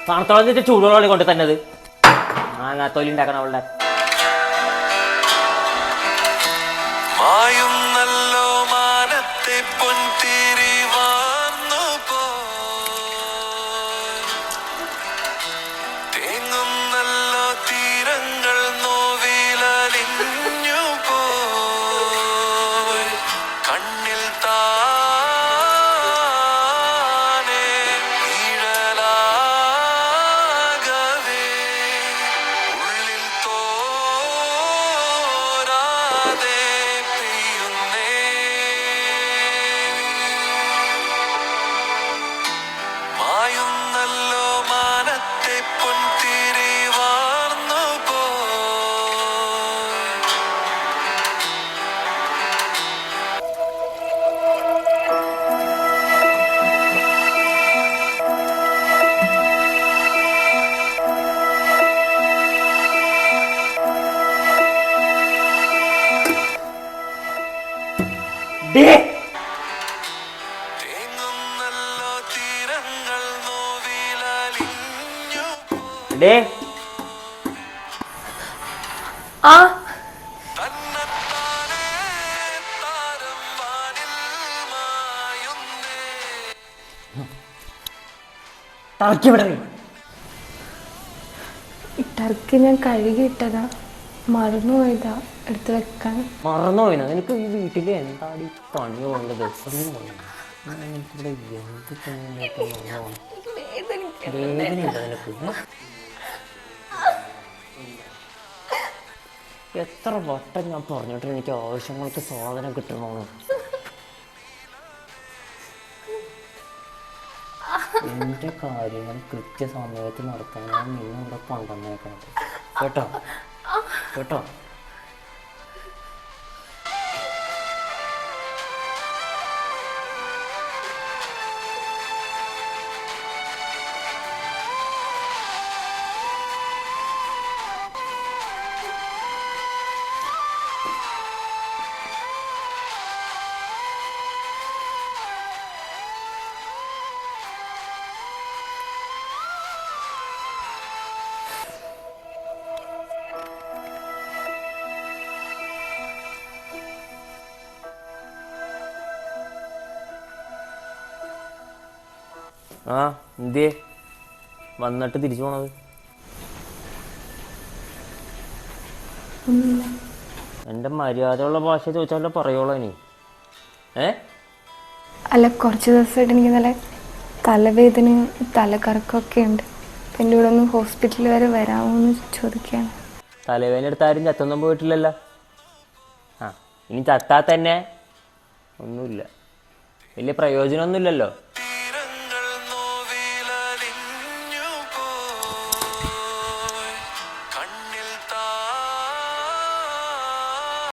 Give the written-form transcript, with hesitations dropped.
തണുത്തോളം ചൂടുവെള്ളം കൊണ്ട് തന്നത് തൊലി ഉണ്ടാക്കണം അവളുടെ ടർക്കി ഞാൻ കഴുകിയിട്ടതാ, മറന്നുപോയതാ എടുത്ത് വെക്കാൻ. മറന്നുപോയിനോ? നിനക്ക് ഈ വീട്ടിൽ എന്താടി പണി ഉള്ളത്? എത്ര വട്ടം ഞാൻ പറഞ്ഞിട്ട് എനിക്ക് ആവശ്യങ്ങൾക്ക് സാധനം കിട്ടണമെന്ന്. എന്റെ കാര്യങ്ങൾ കൃത്യസമയത്ത് നടത്താൻ ഞാൻ നിന്നിവിടെ കൊണ്ടുവന്നേക്കണത് കേട്ടോ കേട്ടോ. ആ എന്തേ വന്നിട്ട് തിരിച്ചു പോണത്? എന്റെ മര്യാദയുള്ള ഭാഷ ചോദിച്ചാലോ പറയുള്ളൂ ഇനി. അല്ല, കുറച്ച് ദിവസമായിട്ട് എനിക്ക് നല്ല തലവേദനയും തലകറക്കമൊക്കെ ഉണ്ട്. എൻ്റെ കൂടെ ഒന്ന് ഹോസ്പിറ്റലിൽ വരെ വരാമോ എന്ന് ചോദിക്കുകയാണ്. തലവേദന എടുത്താരും ചത്തൊന്നും പോയിട്ടില്ലല്ലോ. ഇനി ചത്താൽ തന്നെ ഒന്നുമില്ല, വലിയ പ്രയോജനമൊന്നുമില്ലല്ലോ.